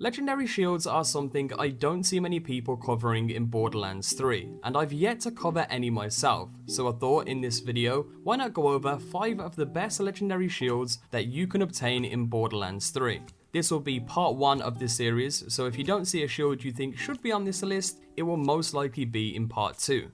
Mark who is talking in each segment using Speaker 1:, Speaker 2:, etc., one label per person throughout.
Speaker 1: Legendary shields are something I don't see many people covering in Borderlands 3, and I've yet to cover any myself, so I thought in this video, why not go over 5 of the best legendary shields that you can obtain in Borderlands 3. This will be part 1 of this series, so if you don't see a shield you think should be on this list, it will most likely be in part 2.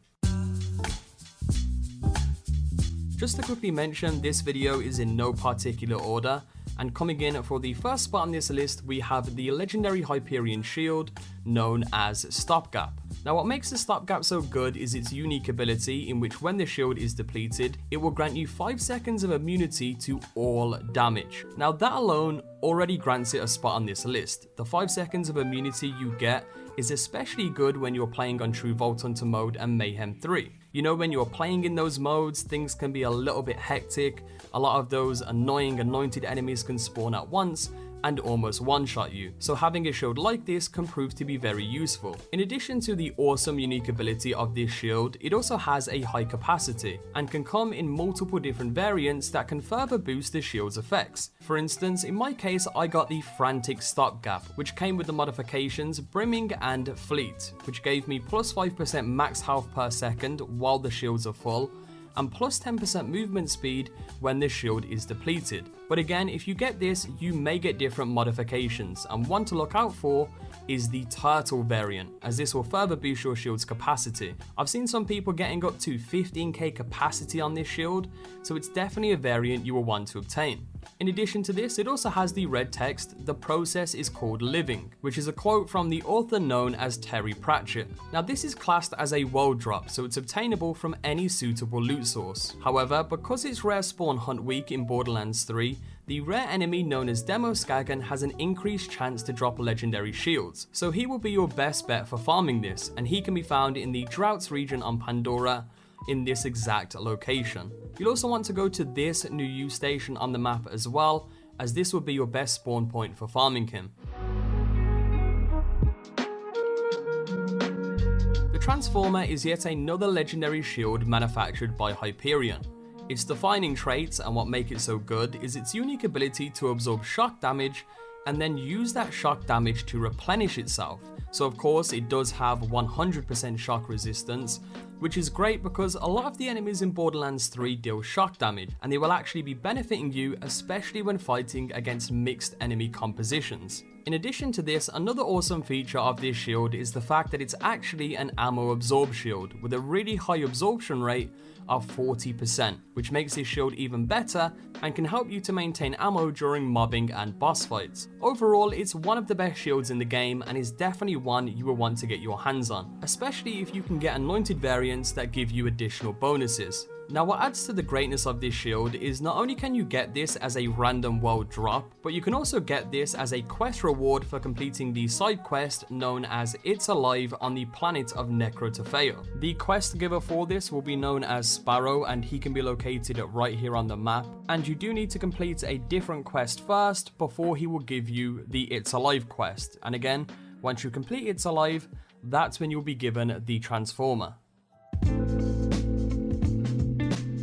Speaker 1: Just to quickly mention, this video is in no particular order, and coming in for the first spot on this list we have the legendary Hyperion shield known as Stopgap. Now what makes the Stopgap so good is its unique ability in which when the shield is depleted, it will grant you 5 seconds of immunity to all damage. Now that alone already grants it a spot on this list. The 5 seconds of immunity you get is especially good when you're playing on True Vault Hunter mode and Mayhem 3. You know, when you're playing in those modes, things can be a little bit hectic. A lot of those annoying anointed enemies can spawn at once and almost one-shot you, so having a shield like this can prove to be very useful. In addition to the awesome unique ability of this shield, it also has a high capacity and can come in multiple different variants that can further boost the shield's effects. For instance, in my case I got the Frantic Stopgap, which came with the modifications Brimming and Fleet, which gave me plus 5% max health per second while the shields are full, and plus 10% movement speed when the shield is depleted. But again, if you get this, you may get different modifications, and one to look out for is the Turtle variant, as this will further boost your shield's capacity. I've seen some people getting up to 15k capacity on this shield, so it's definitely a variant you will want to obtain. In addition to this, it also has the red text, "The process is called living," which is a quote from the author known as Terry Pratchett. Now this is classed as a world drop, so it's obtainable from any suitable loot source. However, because it's rare spawn hunt week in Borderlands 3, the rare enemy known as Demo Skagan has an increased chance to drop legendary shields, so he will be your best bet for farming this, and he can be found in the Droughts region on Pandora, in this exact location. You'll also want to go to this new use station on the map as well, as this will be your best spawn point for farming him. The Transformer is yet another legendary shield manufactured by Hyperion. Its defining traits and what make it so good is its unique ability to absorb shock damage and then use that shock damage to replenish itself. So of course it does have 100% shock resistance, which is great because a lot of the enemies in Borderlands 3 deal shock damage, and they will actually be benefiting you, especially when fighting against mixed enemy compositions. In addition to this, another awesome feature of this shield is the fact that it's actually an ammo absorb shield with a really high absorption rate of 40%, which makes this shield even better and can help you to maintain ammo during mobbing and boss fights. Overall, it's one of the best shields in the game and is definitely one you will want to get your hands on, especially if you can get anointed variants that give you additional bonuses. Now what adds to the greatness of this shield is not only can you get this as a random world drop, but you can also get this as a quest reward for completing the side quest known as It's Alive on the planet of Necrotafeo. The quest giver for this will be known as Sparrow, and he can be located right here on the map, and you do need to complete a different quest first before he will give you the It's Alive quest, and again, once you complete It's Alive, that's when you'll be given the Transformer.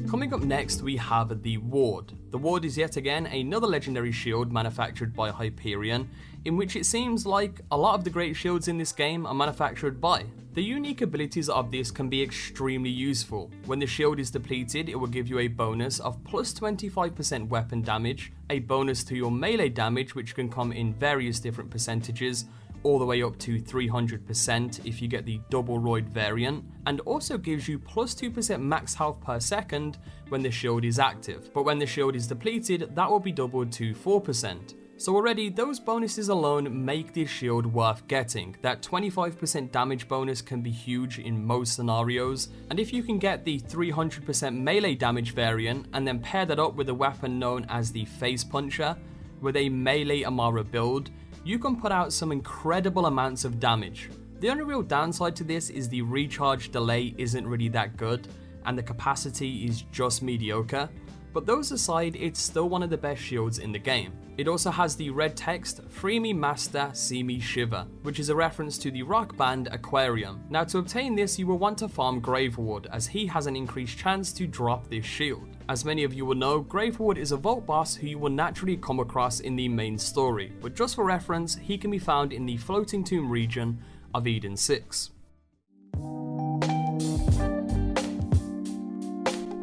Speaker 1: Coming up next we have the Ward. The Ward is yet again another legendary shield manufactured by Hyperion, in which it seems like a lot of the great shields in this game are manufactured by. The unique abilities of this can be extremely useful. When the shield is depleted, it will give you a bonus of plus 25% weapon damage, a bonus to your melee damage which can come in various different percentages, all the way up to 300% if you get the double roid variant, and also gives you plus 2% max health per second when the shield is active, but when the shield is depleted that will be doubled to 4%. So already those bonuses alone make this shield worth getting. That 25% damage bonus can be huge in most scenarios, and if you can get the 300% melee damage variant and then pair that up with a weapon known as the Face Puncher with a melee Amara build, you can put out some incredible amounts of damage. The only real downside to this is the recharge delay isn't really that good, and the capacity is just mediocre, but those aside, it's still one of the best shields in the game. It also has the red text, "Free me master, see me shiver," which is a reference to the rock band Aquarium. Now to obtain this you will want to farm Gravewood, as he has an increased chance to drop this shield. As many of you will know, Graveward is a vault boss who you will naturally come across in the main story, but just for reference, he can be found in the Floating Tomb region of Eden 6.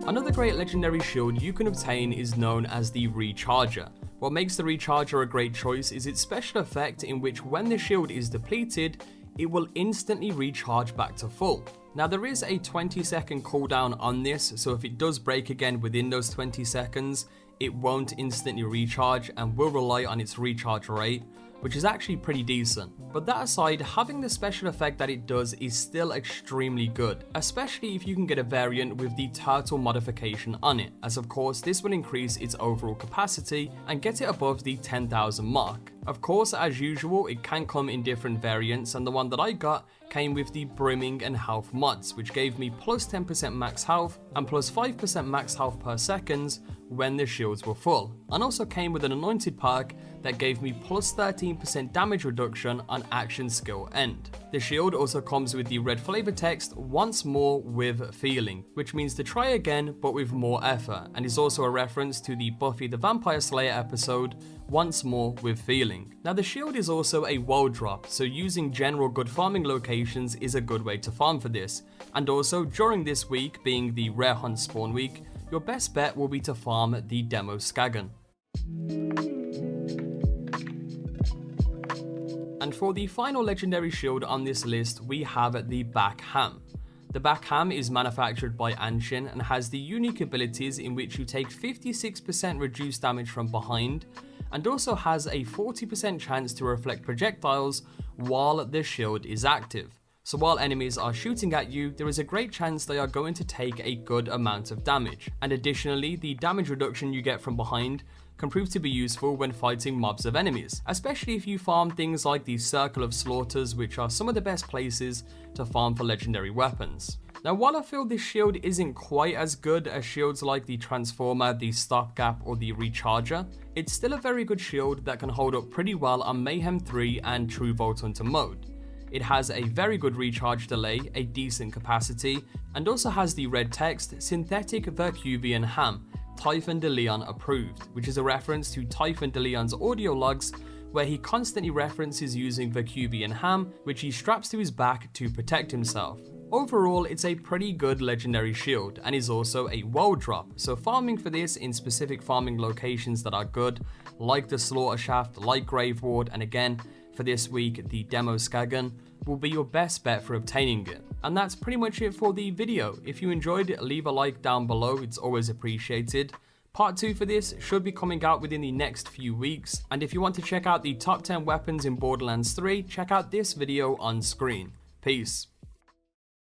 Speaker 1: Another great legendary shield you can obtain is known as the Recharger. What makes the Recharger a great choice is its special effect in which when the shield is depleted, it will instantly recharge back to full. Now there is a 20-second cooldown on this, so if it does break again within those 20 seconds, it won't instantly recharge and will rely on its recharge rate, which is actually pretty decent. But that aside, having the special effect that it does is still extremely good, especially if you can get a variant with the turtle modification on it, as of course this will increase its overall capacity and get it above the 10,000 mark. Of course, as usual, it can come in different variants, and the one that I got came with the Brimming and Health mods, which gave me plus 10% max health and plus 5% max health per second when the shields were full, and also came with an anointed perk that gave me plus 13% damage reduction on action skill end. The shield also comes with the red flavor text once more with feeling, which means to try again but with more effort, and is also a reference to the Buffy the Vampire Slayer episode once more with feeling. Now the shield is also a world drop, so using general good farming locations is a good way to farm for this, and also during this week being the rare hunt spawn week, your best bet will be to farm the demo Skagan. And for the final legendary shield on this list, we have the Back Ham. The Back Ham is manufactured by Anshin and has the unique abilities in which you take 56% reduced damage from behind, and also has a 40% chance to reflect projectiles while the shield is active. So while enemies are shooting at you, there is a great chance they are going to take a good amount of damage. And additionally, the damage reduction you get from behind can prove to be useful when fighting mobs of enemies, especially if you farm things like the Circle of Slaughters, which are some of the best places to farm for legendary weapons. Now while I feel this shield isn't quite as good as shields like the Transformer, the Stopgap or the Recharger, it's still a very good shield that can hold up pretty well on Mayhem 3 and True Vault Hunter mode. It has a very good recharge delay, a decent capacity, and also has the red text Synthetic Vercuvian Ham, Typhon de Leon approved, which is a reference to Typhon de Leon's audio logs where he constantly references using Vercuvian Ham, which he straps to his back to protect himself. Overall, it's a pretty good legendary shield and is also a world drop, so farming for this in specific farming locations that are good, like the Slaughter Shaft, like Graveward, and again, for this week, the Demo Skagan, will be your best bet for obtaining it. And that's pretty much it for the video. If you enjoyed it, leave a like down below, it's always appreciated. Part 2 for this should be coming out within the next few weeks, and if you want to check out the top 10 weapons in Borderlands 3, check out this video on screen. Peace.